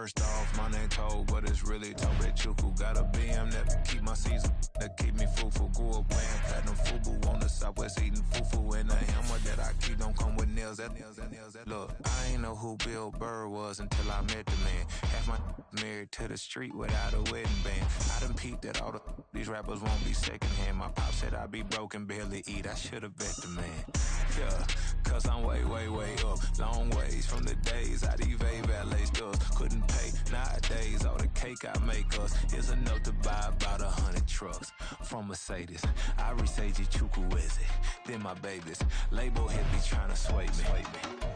First off, my name told, but it's really Tobe Chuku. Got a BM that keep my season, that keep me fufu. Go up playing platinum fubu on the southwest eating fufu. And the hammer that I keep don't come with nails. Look, I ain't know who Bill Burr was until I met the man. Half my married to the street without a wedding band. I done peeped that all these rappers won't be secondhand. My pop said I'd be broken, barely eat. I should've bet the man. Yeah, cause I'm way up. Long ways from the days I evade valet stores. Couldn't pay nowadays. All the cake I make us is enough to buy about 100 trucks from Mercedes. I resage Chukwueze, then my babies. Label hit me trying to sway me,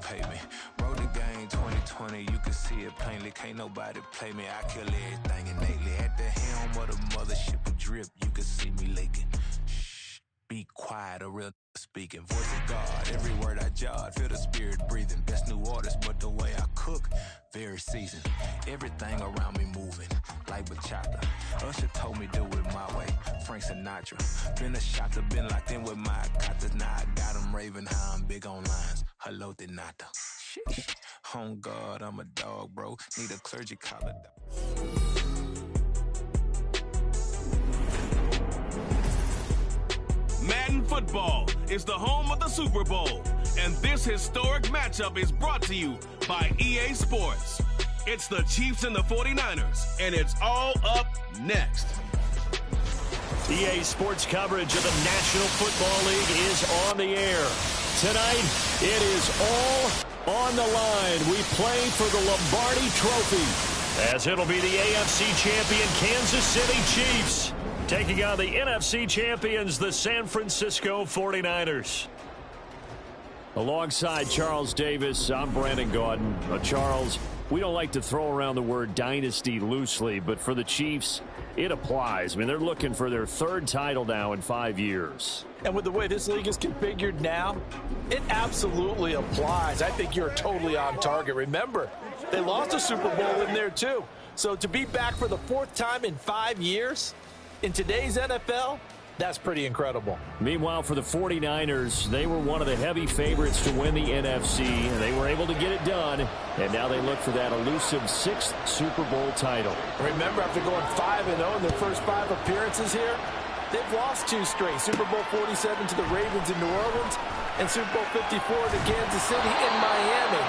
pay me. Wrote the game 2020, you can see it plainly. Can't nobody play me. I kill everything innately. At the helm of the mothership of drip, you can see me leaking. Shh, be quiet, a real speaking. Voice of God, every word I jot. Feel the spirit breathing. Best new artist, but the way I cook, very seasoned. Everything around me moving, like bachata. Usher told me do it my way. Frank Sinatra. Been a shotter, been locked in with my katas. Now I got them raving how I'm big on lines. Hello, de nata. Sheesh. On God, I'm a dog, bro. Need a clergy collar. Madden Football is the home of the Super Bowl, and this historic matchup is brought to you by EA Sports. It's the Chiefs and the 49ers, and it's all up next. EA Sports coverage of the National Football League is on the air. Tonight, it is all on the line. We play for the Lombardi Trophy, as it'll be the AFC champion Kansas City Chiefs taking on the NFC champions, the San Francisco 49ers. Alongside Charles Davis, I'm Brandon Gaudin. Charles, we don't like to throw around the word dynasty loosely, but for the Chiefs, it applies. I mean, they're looking for their third title now in 5 years. And with the way this league is configured now, it absolutely applies. I think you're totally on target. Remember, they lost a Super Bowl in there too. So to be back for the fourth time in 5 years, in today's NFL, that's pretty incredible. Meanwhile, for the 49ers, they were one of the heavy favorites to win the NFC. They were able to get it done, and now they look for that elusive 6th Super Bowl title. Remember, after going 5-0 in their first 5 appearances here, they've lost 2 straight. Super Bowl 47 to the Ravens in New Orleans, and Super Bowl 54 to Kansas City in Miami.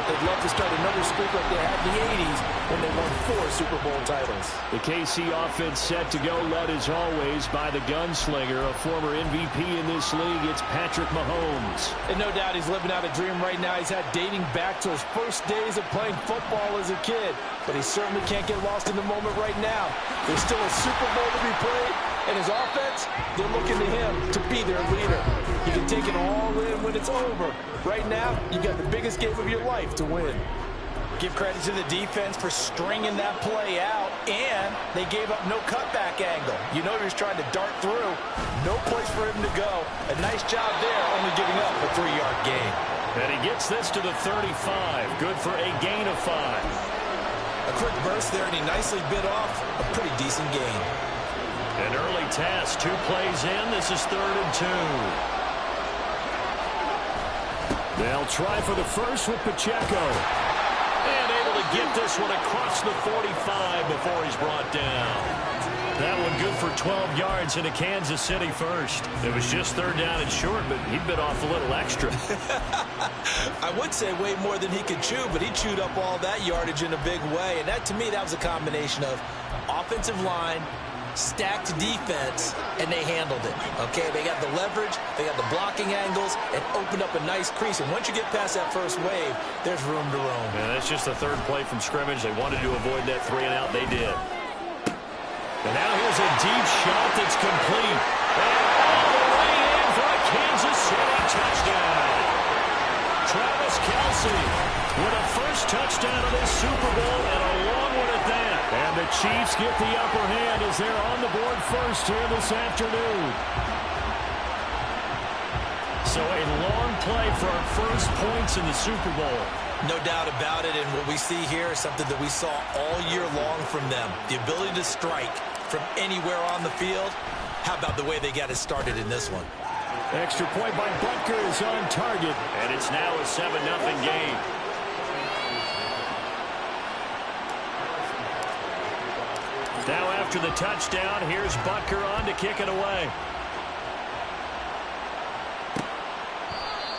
They'd love to start another streak like they had in the 80s when they won 4 Super Bowl titles. The KC offense set to go, led as always by the gunslinger, a former MVP in this league. It's Patrick Mahomes. And no doubt he's living out a dream right now. He's had dating back to his first days of playing football as a kid. But he certainly can't get lost in the moment right now. There's still a Super Bowl to be played. And his offense, they're looking to him to be their leader. You can take it all in when it's over. Right now, you got the biggest game of your life to win. Give credit to the defense for stringing that play out, and they gave up no cutback angle. You know he was trying to dart through. No place for him to go. A nice job there, only giving up a 3-yard gain. And he gets this to the 35. Good for a gain of 5. A quick burst there, and he nicely bit off a pretty decent gain. An early test, 2 plays in. This is 3rd and 2. They'll try for the first with Pacheco. And able to get this one across the 45 before he's brought down. That one good for 12 yards into Kansas City first. It was just 3rd down and short, but he bit off a little extra. I would say way more than he could chew, but he chewed up all that yardage in a big way. And that, to me, that was a combination of offensive line, stacked defense, and they handled it. Okay, they got the leverage, they got the blocking angles, and opened up a nice crease. And once you get past that first wave, there's room to roam. Yeah, that's just the 3rd play from scrimmage. They wanted to avoid that 3-and-out. They did. And now here's a deep shot that's complete. And all the way in for a Kansas City touchdown. Travis Kelce with a first touchdown of this Super Bowl, and a long one at that. And the Chiefs get the upper hand as they're on the board first here this afternoon. So a long play for our first points in the Super Bowl. No doubt about it, and what we see here is something that we saw all year long from them. The ability to strike from anywhere on the field. How about the way they got it started in this one? Extra point by Butker is on target, and it's now a 7-0 game. after the touchdown. Here's Butker on to kick it away.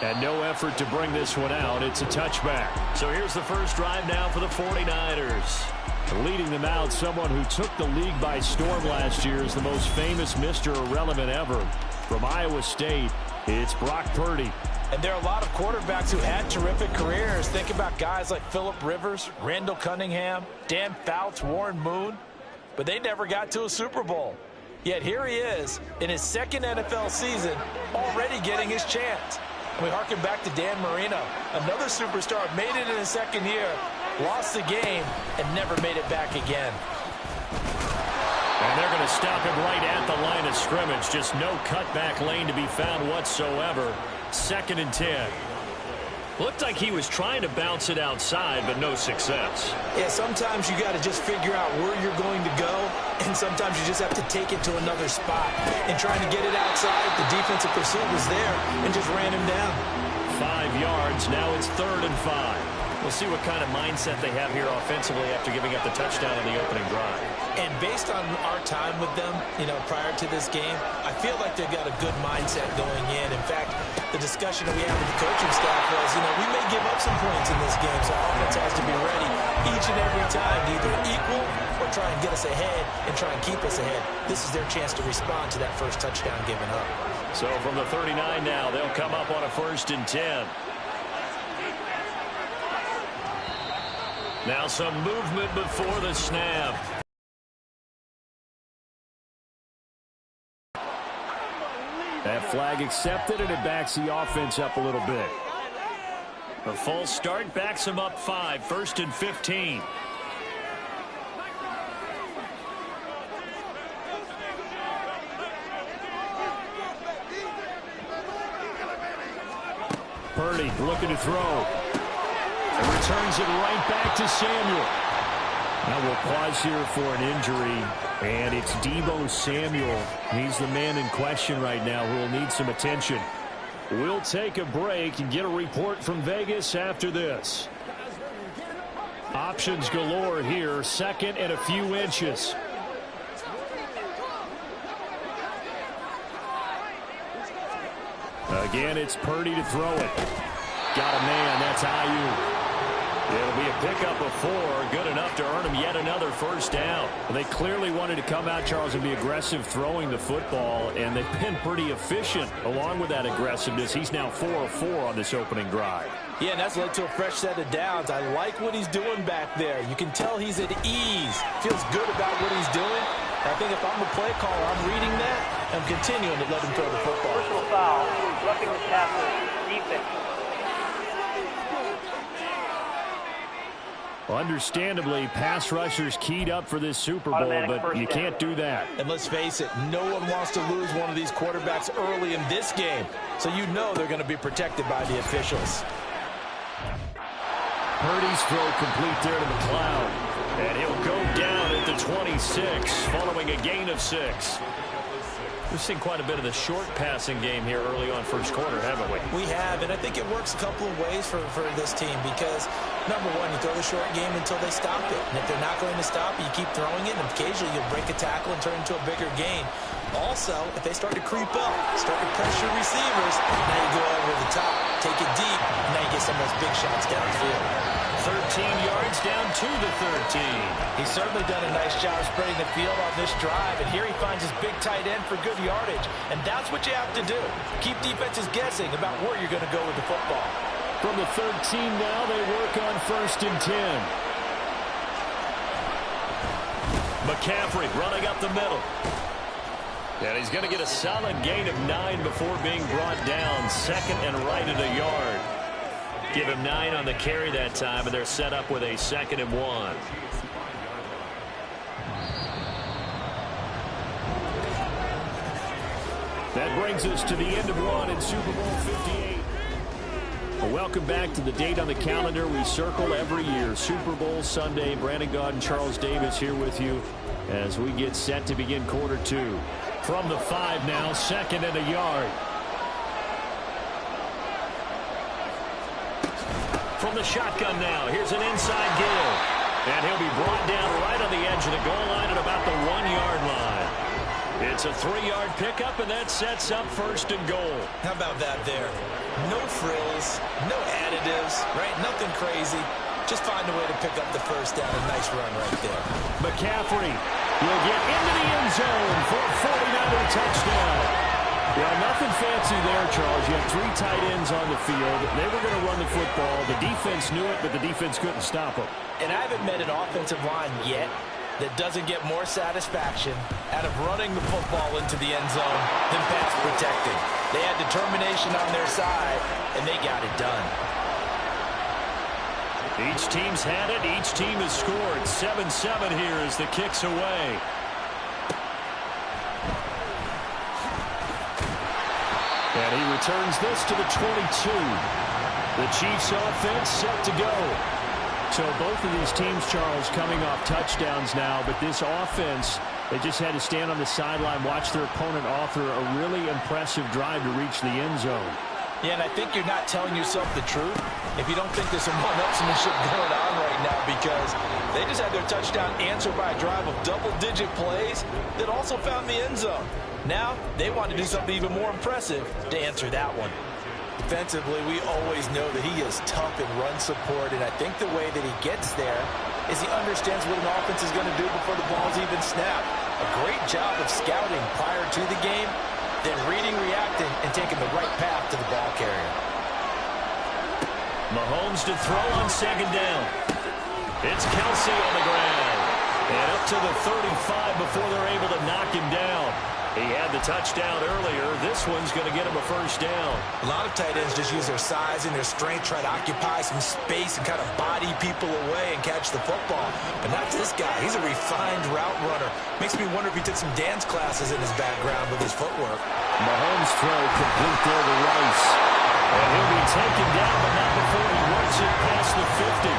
And no effort to bring this one out. It's a touchback. So here's the first drive now for the 49ers. Leading them out, someone who took the league by storm last year is the most famous Mr. Irrelevant ever. From Iowa State, it's Brock Purdy. And there are a lot of quarterbacks who had terrific careers. Think about guys like Phillip Rivers, Randall Cunningham, Dan Fouts, Warren Moon. But they never got to a Super Bowl. Yet here he is in his second NFL season, already getting his chance. We harken back to Dan Marino, another superstar, made it in his second year, lost the game, and never made it back again. And they're going to stop him right at the line of scrimmage. Just no cutback lane to be found whatsoever. 2nd and 10. Looked like he was trying to bounce it outside, but no success. Yeah, sometimes you got to just figure out where you're going to go, and sometimes you just have to take it to another spot. And trying to get it outside, the defensive pursuit was there and just ran him down. 5 yards. Now it's 3rd and 5. We'll see what kind of mindset they have here offensively after giving up the touchdown in the opening drive. And based on our time with them, prior to this game, I feel like they've got a good mindset going in. In fact, the discussion that we had with the coaching staff was, we may give up some points in this game, so our offense has to be ready each and every time to either equal or try and get us ahead and try and keep us ahead. This is their chance to respond to that first touchdown given up. So from the 39 now, they'll come up on a 1st and 10. Now some movement before the snap. That flag accepted, and it backs the offense up a little bit. A false start backs him up 5, 1st and 15. Purdy looking to throw. And returns it right back to Samuel. Now we'll pause here for an injury, and it's Deebo Samuel. He's the man in question right now who will need some attention. We'll take a break and get a report from Vegas after this. Options galore here, 2nd and a few inches. Again, it's Purdy to throw it. Got a man, that's Ayuk. It'll be a pickup of 4, good enough to earn him yet another first down. Well, they clearly wanted to come out, Charles, and be aggressive throwing the football, and they've been pretty efficient along with that aggressiveness. He's now 4 of 4 on this opening drive. Yeah, and that's led to a fresh set of downs. I like what he's doing back there. You can tell he's at ease. Feels good about what he's doing. I think if I'm a play caller, I'm reading that, and I'm continuing to let him throw the football. Personal foul, roughing the passer, defense. Understandably, pass rushers keyed up for this Super Bowl, but you can't do that. And let's face it, no one wants to lose one of these quarterbacks early in this game. So you know they're going to be protected by the officials. Purdy's throw complete there to McLeod. And he'll go down at the 26 following a gain of 6. We've seen quite a bit of the short passing game here early on first quarter, haven't we? We have, and I think it works a couple of ways for this team because, number one, you throw the short game until they stop it. And if they're not going to stop it, you keep throwing it, and occasionally you'll break a tackle and turn into a bigger gain. Also, if they start to creep up, start to pressure receivers, now you go over the top, take it deep, and now you get some of those big shots downfield. 13 yards down to the 13. He's certainly done a nice job spreading the field on this drive, and here he finds his big tight end for good yardage. And that's what you have to do. Keep defenses guessing about where you're going to go with the football. From the 13 now, they work on 1st and 10. McCaffrey running up the middle. And he's going to get a solid gain of 9 before being brought down. 2nd and right at a yard. Give him 9 on the carry that time, and they're set up with a 2nd and 1. That brings us to the end of one in Super Bowl 58. Well, welcome back to the date on the calendar we circle every year. Super Bowl Sunday. Brandon Gaudin, Charles Davis here with you as we get set to begin quarter 2. From the 5 now, 2nd and a yard. From the shotgun now, here's an inside give. And he'll be brought down right on the edge of the goal line at about the 1-yard line. It's a 3-yard pickup, and that sets up first and goal. How about that there? No frills, no additives, right? Nothing crazy. Just find a way to pick up the first down. A nice run right there. McCaffrey will get into the end zone for a 49er touchdown. Yeah, nothing fancy there, Charles. You have 3 tight ends on the field. They were going to run the football. The defense knew it, but the defense couldn't stop them. And I haven't met an offensive line yet that doesn't get more satisfaction out of running the football into the end zone than pass protecting. They had determination on their side, and they got it done. Each team's had it. Each team has scored. 7-7 here as the kick's away. And he returns this to the 22. The Chiefs offense set to go. So both of these teams, Charles, coming off touchdowns now, but this offense, they just had to stand on the sideline, watch their opponent offer a really impressive drive to reach the end zone. Yeah, and I think you're not telling yourself the truth if you don't think there's some one-upsmanship going on right now, because they just had their touchdown answered by a drive of double-digit plays that also found the end zone. Now, they want to do something even more impressive to answer that one. Defensively, we always know that he is tough in run support, and I think the way that he gets there is he understands what an offense is going to do before the ball's even snapped. A great job of scouting prior to the game, then reading, reacting, and taking the right path to the ball carrier. Mahomes to throw on second down. It's Kelsey on the ground. And up to the 35 before they're able to knock him down. He had the touchdown earlier. This one's going to get him a first down. A lot of tight ends just use their size and their strength, try to occupy some space and kind of body people away and catch the football. But not this guy. He's a refined route runner. Makes me wonder if he took some dance classes in his background with his footwork. Mahomes throw complete there to Rice. And he'll be taken down, but not before he works it past the 50.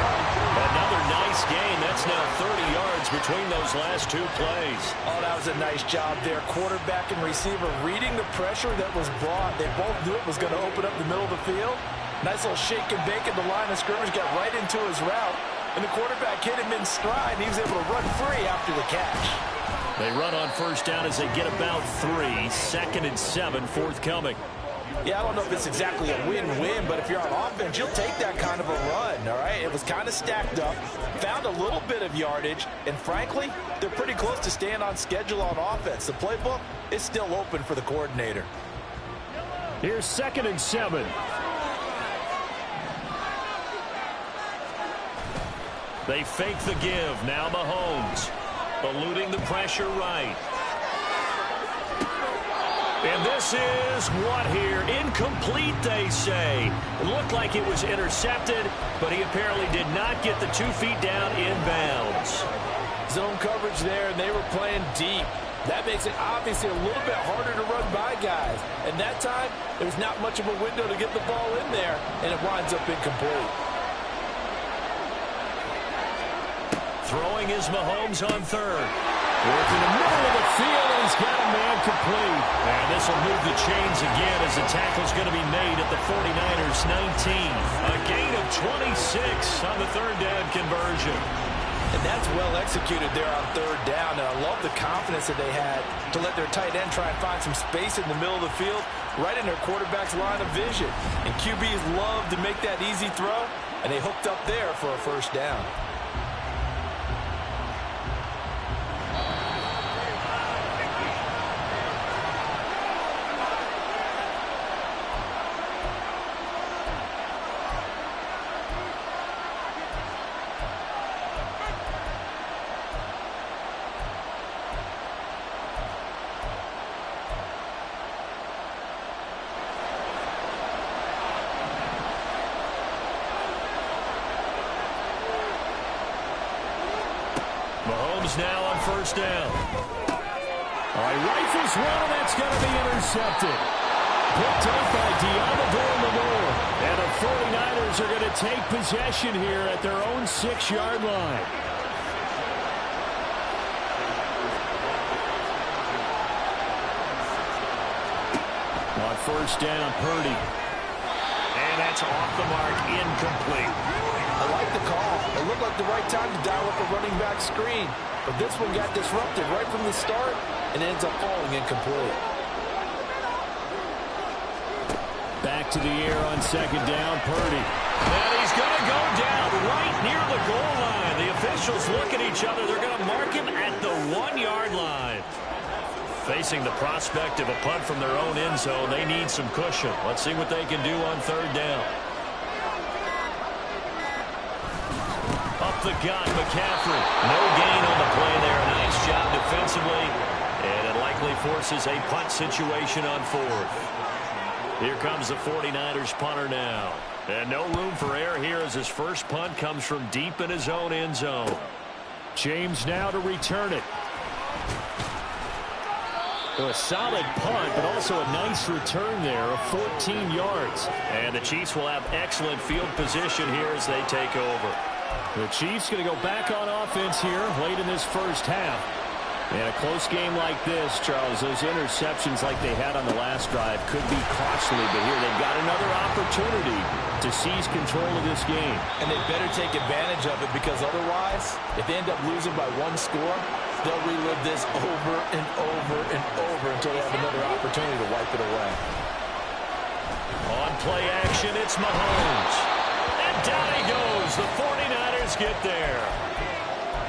Another nice gain. That's now 30 yards between those last 2 plays. Oh, that was a nice job there. Quarterback and receiver reading the pressure that was brought. They both knew it was going to open up the middle of the field. Nice little shake and bake at the line of scrimmage, got right into his route. And the quarterback hit him in stride, and he was able to run free after the catch. They run on first down as they get about 3. 2nd and 7 forthcoming. Yeah, I don't know if it's exactly a win-win, but if you're on offense, you'll take that kind of a run, all right? It was kind of stacked up, found a little bit of yardage, and frankly, they're pretty close to staying on schedule on offense. The playbook is still open for the coordinator. Here's 2nd and 7. They fake the give. Now Mahomes eluding the pressure right. And this is what here? Incomplete, they say. It looked like it was intercepted, but he apparently did not get the 2 feet down inbounds. Zone coverage there, and they were playing deep. That makes it obviously a little bit harder to run by guys. And that time, there was not much of a window to get the ball in there, and it winds up incomplete. Throwing is Mahomes on 3rd. Working the middle of the field, and he's got a man complete. And this will move the chains again as the tackle's going to be made at the 49ers 19. A gain of 26 on the 3rd down conversion. And that's well executed there on 3rd down. And I love the confidence that they had to let their tight end try and find some space in the middle of the field, right in their quarterback's line of vision. And QBs love to make that easy throw, and they hooked up there for a first down. Now on first down. All right, rifles one, and that's going to be intercepted. Picked up by Diamador Lenore. And the 49ers are going to take possession here at their own 6-yard line. On first down, Purdy. And that's off the mark, incomplete. I like the call. It looked like the right time to dial up a running back screen. But this one got disrupted right from the start and ends up falling incomplete. Back to the air on second down, Purdy. And he's going to go down right near the goal line. The officials look at each other. They're going to mark him at the 1-yard line. Facing the prospect of a punt from their own end zone, they need some cushion. Let's see what they can do on third down. Up the gut, McCaffrey. No gain on the play there. Nice job defensively. And it likely forces a punt situation on fourth. Here comes the 49ers punter now. And no room for error here as his first punt comes from deep in his own end zone. James now to return it. A solid punt, but also a nice return there of 14 yards. And the Chiefs will have excellent field position here as they take over. The Chiefs going to go back on offense here late in this first half. In a close game like this, Charles, those interceptions like they had on the last drive could be costly, but here they've got another opportunity to seize control of this game. And they better take advantage of it, because otherwise, if they end up losing by one score, they'll relive this over and over and over until they have another opportunity to wipe it away. On play action, it's Mahomes. And down he goes. The 49ers get there.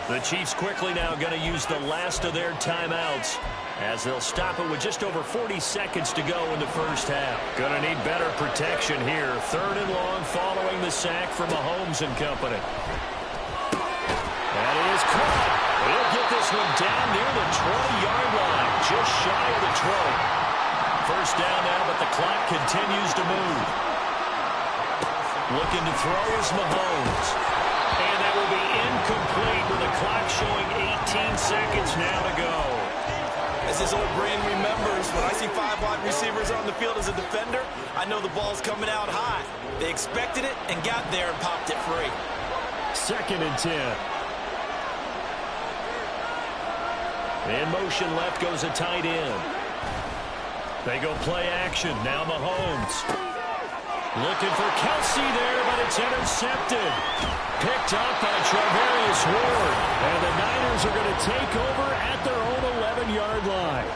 The Chiefs quickly now going to use the last of their timeouts as they'll stop it with just over 40 seconds to go in the first half. Going to need better protection here. Third and long following the sack from Mahomes and company. That is caught. He'll get this one down near the 20-yard line, just shy of the 20. First down now, but the clock continues to move. Looking to throw is Mahomes. And that will be incomplete with the clock showing 18 seconds now to go. As this old brain remembers, when I see 5 wide receivers on the field as a defender, I know the ball's coming out high. They expected it and got there and popped it free. Second and 10. In motion left goes a tight end. They go play action. Now Mahomes. Looking for Kelsey there, but it's intercepted. Picked up by Travarius Ward. And the Niners are going to take over at their own 11-yard line.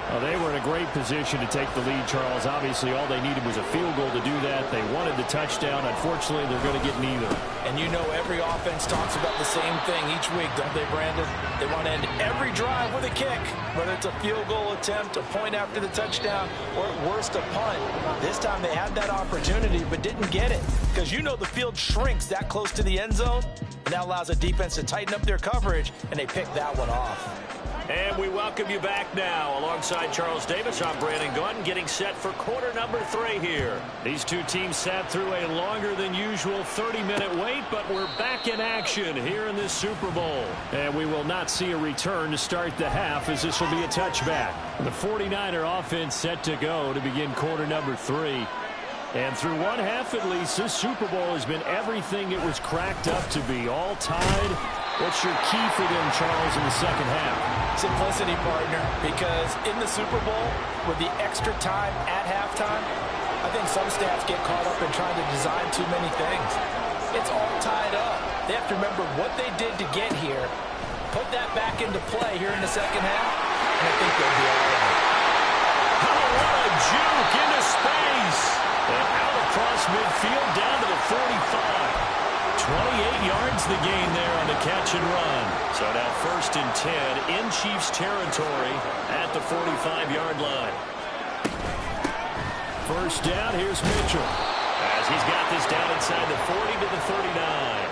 Well, they were in a great position to take the lead, Charles. Obviously, all they needed was a field goal to do that. They wanted the touchdown. Unfortunately, they're going to get neither. And you know every offense talks about the same thing each week, don't they, Brandon? They want to end every drive with a kick, whether it's a field goal attempt, a point after the touchdown, or at worst, a punt. This time they had that opportunity but didn't get it, because you know the field shrinks that close to the end zone, and that allows a defense to tighten up their coverage, and they picked that one off. And we welcome you back now. Alongside Charles Davis, I'm Brandon Gaudin, getting set for quarter number 3 here. These two teams sat through a longer than usual 30-minute wait, but we're back in action here in this Super Bowl. And we will not see a return to start the half, as this will be a touchback. The 49er offense set to go to begin quarter number 3. And through one half at least, this Super Bowl has been everything it was cracked up to be. All tied. What's your key for them, Charles, in the second half? Simplicity, partner, because in the Super Bowl, with the extra time at halftime, I think some staffs get caught up in trying to design too many things. It's all tied up. They have to remember what they did to get here, put that back into play here in the second half, and I think they'll be all right. Oh, what a juke into space. And out across midfield down to the 45. 28 yards the gain there on the catch and run. So now first and 10 in Chiefs territory at the 45-yard line. First down, here's Mitchell. As he's got this down inside the 40 to the 39.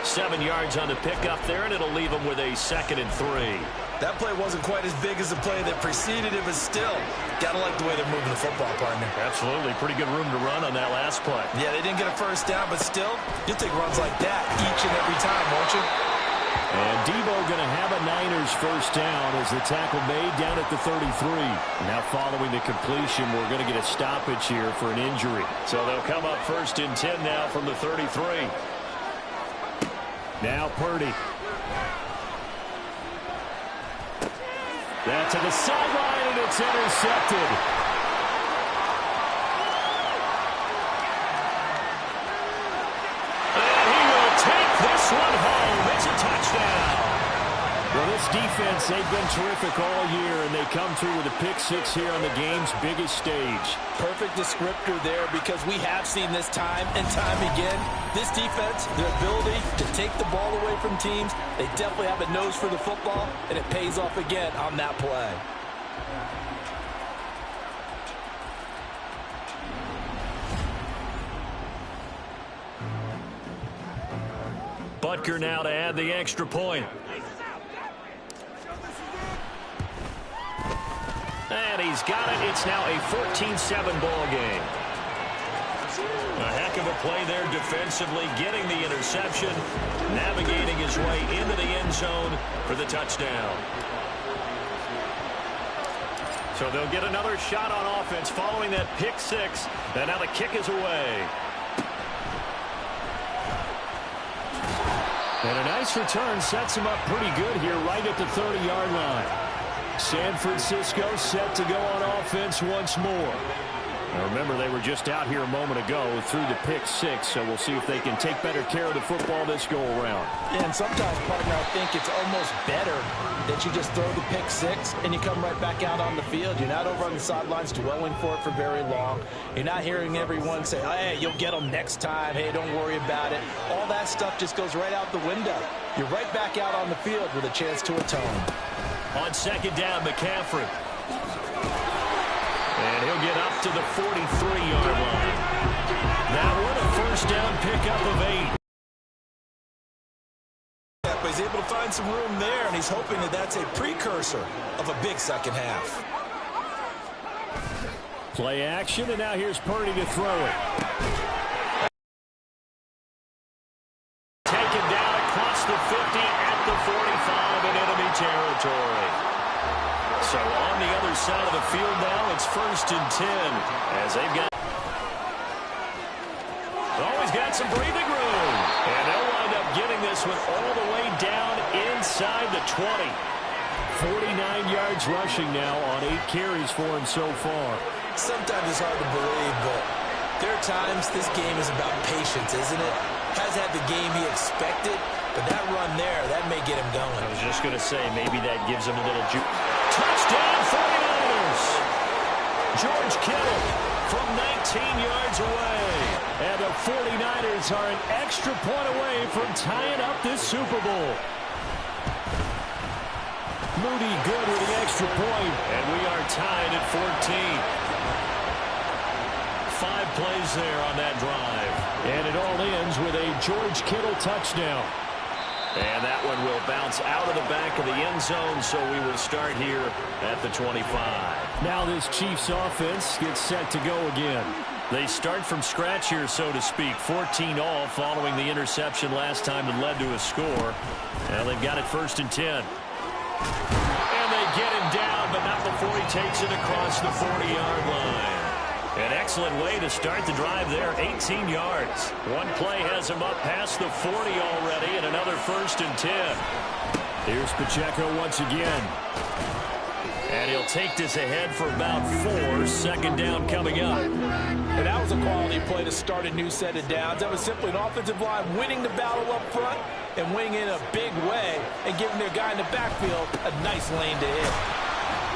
7 yards on the pickup there, and it'll leave him with a 2nd and 3. That play wasn't quite as big as the play that preceded it, but still, gotta like the way they're moving the football, partner. Absolutely. Pretty good room to run on that last play. Yeah, they didn't get a first down, but still, you'll take runs like that each and every time, won't you? And Debo going to have a Niners first down as the tackle made down at the 33. Now following the completion, we're going to get a stoppage here for an injury. So they'll come up first and 10 now from the 33. Now Purdy. That's to the sideline, and it's intercepted. And he will This one home. It's a touchdown. Well, this defense, they've been terrific all year, and they come through with a pick-6 here on the game's biggest stage. Perfect descriptor there, because we have seen this time and time again. This defense, their ability to take the ball away from teams, they definitely have a nose for the football, and it pays off again on that play. Butker now to add the extra point. And he's got it. It's now a 14-7 ball game. A heck of a play there defensively, getting the interception, navigating his way into the end zone for the touchdown. So they'll get another shot on offense following that pick-6. And now the kick is away. And a nice return sets him up pretty good here right at the 30-yard line. San Francisco set to go on offense once more. Now remember, they were just out here a moment ago through the pick-6, so we'll see if they can take better care of the football this go-around. Yeah, and sometimes, partner, I think it's almost better that you just throw the pick-6 and you come right back out on the field. You're not over on the sidelines dwelling for it for very long. You're not hearing everyone say, hey, you'll get them next time. Hey, don't worry about it. All that stuff just goes right out the window. You're right back out on the field with a chance to atone. On second down, McCaffrey. And he'll get up to the 43-yard line. That one a first down pickup of 8. But he's able to find some room there, and he's hoping that that's a precursor of a big second half. Play action, and now here's Purdy to throw it. Taken down across the 50 at the 45 in enemy territory. So on the other side of the field now, it's 1st and 10 as they've got. Always got some breathing room. And they'll wind up getting this one all the way down inside the 20. 49 yards rushing now on 8 carries for him so far. Sometimes it's hard to believe, but there are times this game is about patience, isn't it? Has had the game he expected, but that run there, that may get him going. I was just going to say, maybe that gives him a little juice. Touchdown 49ers! George Kittle from 19 yards away. And the 49ers are an extra point away from tying up this Super Bowl. Moody good with the extra point, and we are tied at 14. 5 plays there on that drive. And it all ends with a George Kittle touchdown. And that one will bounce out of the back of the end zone, so we will start here at the 25. Now this Chiefs offense gets set to go again. They start from scratch here, so to speak. 14 all following the interception last time that led to a score. Now they've got it 1st and 10. And they get him down, but not before he takes it across the 40-yard line. An excellent way to start the drive there, 18 yards. One play has him up past the 40 already, and another 1st and 10. Here's Pacheco once again. And he'll take this ahead for about 4. Second down coming up. And that was a quality play to start a new set of downs. That was simply an offensive line winning the battle up front and winning in a big way and giving their guy in the backfield a nice lane to hit.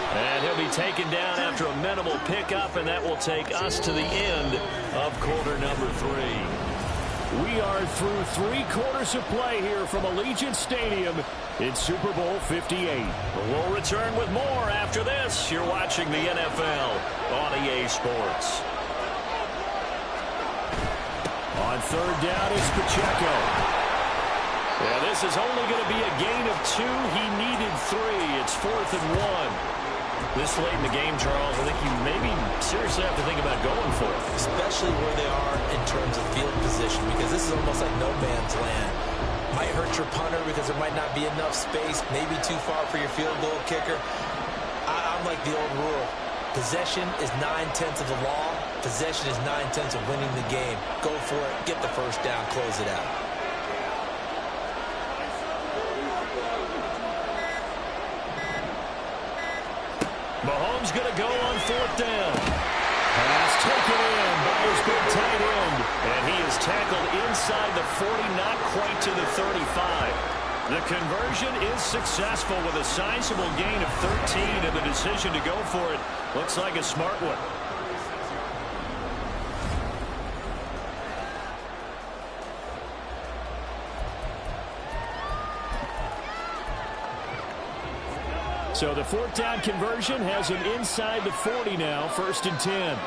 And he'll be taken down after a minimal pickup, and that will take us to the end of quarter number 3. We are through 3 quarters of play here from Allegiant Stadium in Super Bowl 58. We'll return with more after this. You're watching the NFL on EA Sports. On third down is Pacheco. Yeah, this is only going to be a gain of 2. He needed 3. It's 4th and 1. This late in the game, Charles, I think you maybe seriously have to think about going for it. Especially where they are in terms of field position, because this is almost like no man's land. Might hurt your punter because there might not be enough space, maybe too far for your field goal kicker. I'm like the old rule. Possession is 9/10 of the law. Possession is 9/10 of winning the game. Go for it, get the first down, close it out. Mahomes going to go on 4th down. Pass taken in by his big tight end. And he is tackled inside the 40, not quite to the 35. The conversion is successful with a sizable gain of 13, and the decision to go for it looks like a smart one. So the fourth down conversion has him inside the 40 now, 1st and 10.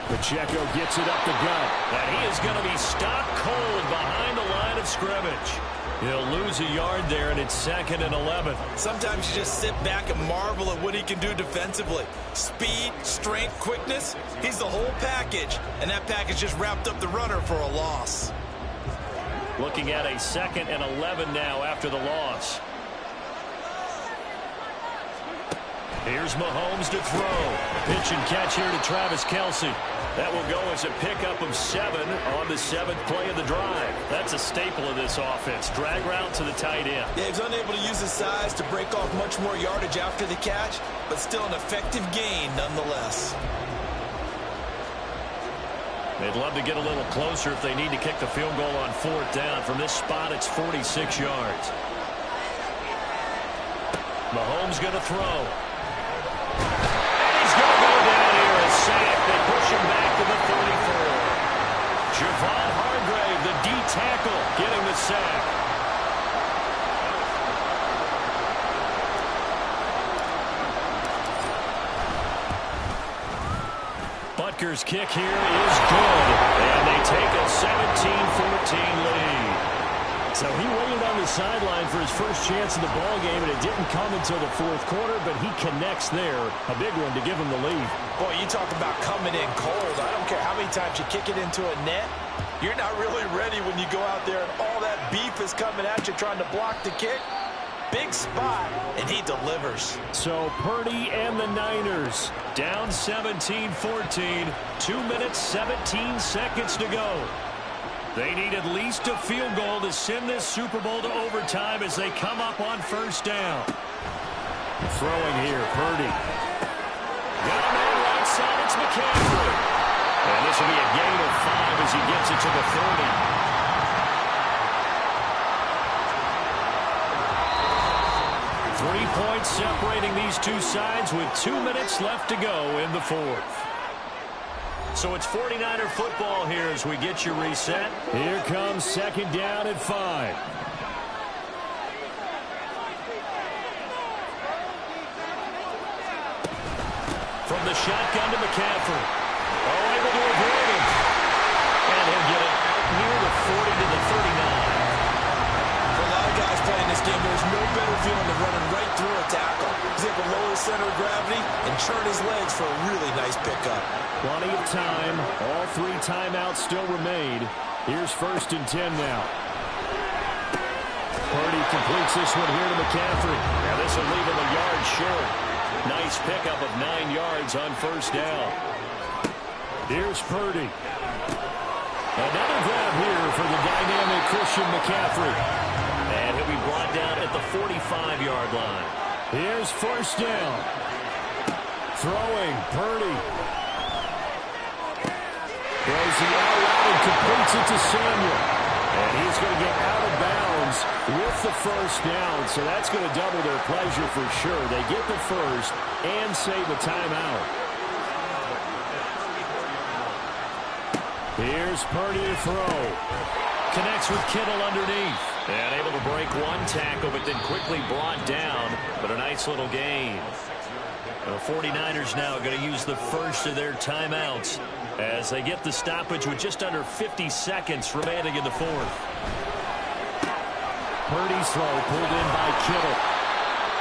Pacheco gets it up the gut, and he is going to be stopped cold behind the line of scrimmage. He'll lose a yard there, and it's 2nd and 11. Sometimes you just sit back and marvel at what he can do defensively. Speed, strength, quickness, he's the whole package, and that package just wrapped up the runner for a loss. Looking at a 2nd and 11 now after the loss. Here's Mahomes to throw. Pitch and catch here to Travis Kelce. That will go as a pickup of 7 on the 7th play of the drive. That's a staple of this offense. Drag route to the tight end. Yeah, he's unable to use his size to break off much more yardage after the catch, but still an effective gain nonetheless. They'd love to get a little closer if they need to kick the field goal on 4th down. From this spot, it's 46 yards. Mahomes going to throw. And he's going to go down here as sack. They push him back to the 34. Javon Hargrave, the D tackle, getting the sack. Butker's kick here is good, and they take a 17-14 lead. So he waited on the sideline for his first chance in the ballgame, and it didn't come until the 4th quarter, but he connects there. A big one to give him the lead. Boy, you talk about coming in cold. I don't care how many times you kick it into a net. You're not really ready when you go out there and all that beef is coming at you trying to block the kick. Big spot, and he delivers. So Purdy and the Niners down 17-14. 2 minutes, 17 seconds to go. They need at least a field goal to send this Super Bowl to overtime as they come up on 1st down. Throwing here, Purdy. Got a man right side, it's McCaffrey. And this will be a gain of 5 as he gets it to the 30. 3 points separating these two sides with 2 minutes left to go in the 4th. So it's 49er football here as we get you reset. Here comes 2nd down at 5. From the shotgun to McCaffrey. Oh, able to avoid him. And he'll get it out near the 40 to the 39. For a lot of guys playing this game, there's no better feeling than running right through a tackle. He's able to lower his center of gravity and churn his legs for a really nice pickup. Plenty of time. All 3 timeouts still remain. Here's 1st and 10 now. Purdy completes this one here to McCaffrey. Now this will leave him a yard short. Nice pickup of 9 yards on 1st down. Here's Purdy. Another grab here for the dynamic Christian McCaffrey. And he'll be brought down at the 45-yard line. Here's 1st down. Throwing, Purdy. Throws the out route and completes it to Samuel. And he's going to get out of bounds with the 1st down. So that's going to double their pleasure for sure. They get the 1st and save a timeout. Here's Purdy to throw. Connects with Kittle underneath. And able to break 1 tackle, but then quickly brought down. But a nice little gain. The 49ers now going to use the 1st of their timeouts as they get the stoppage with just under 50 seconds remaining in the 4th. Purdy's throw pulled in by Kittle.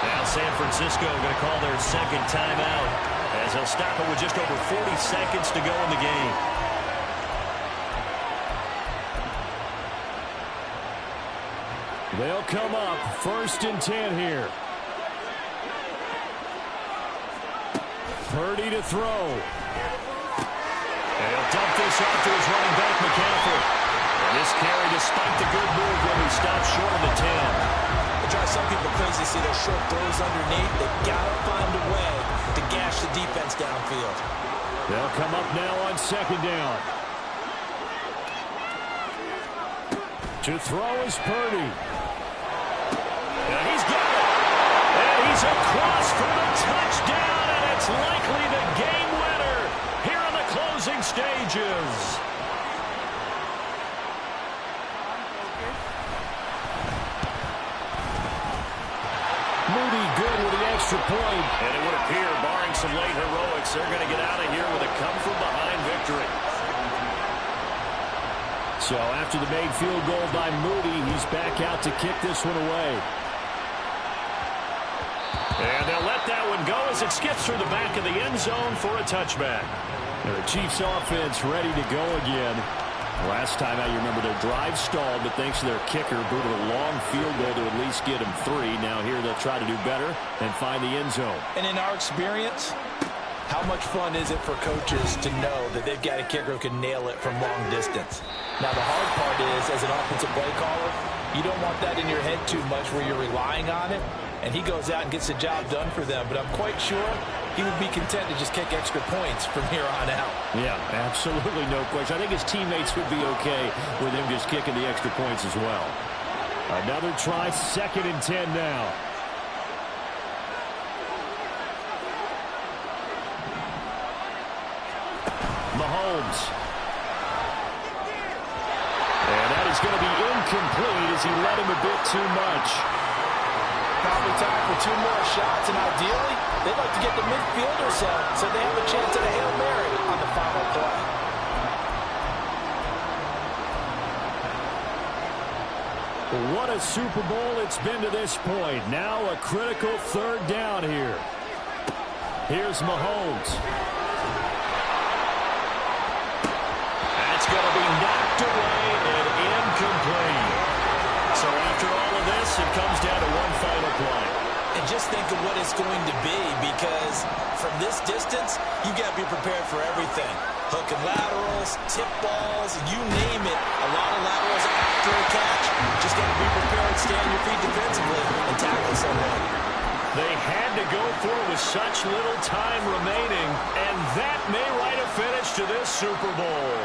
Now San Francisco going to call their 2nd timeout as they'll stop it with just over 40 seconds to go in the game. They'll come up 1st and 10 here. Purdy to throw. And he'll dump this off to his running back, McCaffrey. And this carry, despite the good move, when he stops short of the 10. It drives some people crazy to see those short throws underneath. They've got to find a way to gash the defense downfield. They'll come up now on 2nd down. To throw is Purdy. And he's got it. And he's across for the touchdown, and it's likely the game winner here in the closing stages. Moody good with the extra point. And it would appear, barring some late heroics, they're going to get out of here with a come-from-behind victory. So after the made field goal by Moody, he's back out to kick this one away. And they'll let that one go as it skips through the back of the end zone for a touchback. And the Chiefs offense ready to go again. Last time out, you remember their drive stalled, but thanks to their kicker, booted a long field goal to at least get them 3. Now here they'll try to do better and find the end zone. And in our experience, how much fun is it for coaches to know that they've got a kicker who can nail it from long distance? Now, the hard part is, as an offensive play caller, you don't want that in your head too much where you're relying on it, and he goes out and gets the job done for them. But I'm quite sure he would be content to just kick extra points from here on out. Yeah, absolutely no question. I think his teammates would be okay with him just kicking the extra points as well. Another try, 2nd and 10 now. Mahomes. And that is going to be incomplete as he led him a bit too much. Probably time for 2 more shots, and ideally, they'd like to get the midfield or so they have a chance at a Hail Mary on the final play. What a Super Bowl it's been to this point. Now a critical 3rd down here. Here's Mahomes. That's going to be knocked away and incomplete. So after all of this, it comes down to one final play. And just think of what it's going to be, because from this distance, you got to be prepared for everything. Hook and laterals, tip balls, you name it. A lot of laterals after a catch. Just got to be prepared, stay on your feet defensively, and tackle someone. They had to go for it with such little time remaining, and that may write a finish to this Super Bowl.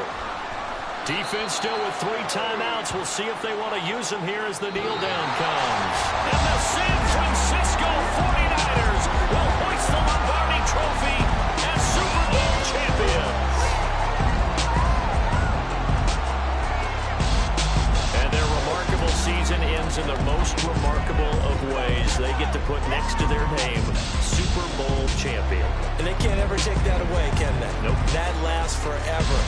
Defense still with 3 timeouts. We'll see if they want to use them here as the kneel down comes. And the San Francisco 49ers will hoist the Lombardi Trophy as Super Bowl champions. And their remarkable season ends in the most remarkable of ways. They get to put next to their name, Super Bowl champion. And they can't ever take that away, can they? Nope. That lasts forever.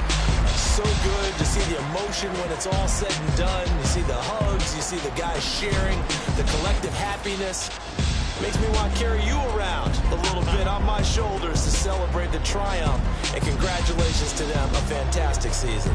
So good to see the emotion when it's all said and done. You see the hugs, you see the guys sharing, the collective happiness. Makes me want to carry you around a little bit on my shoulders to celebrate the triumph. And congratulations to them, a fantastic season.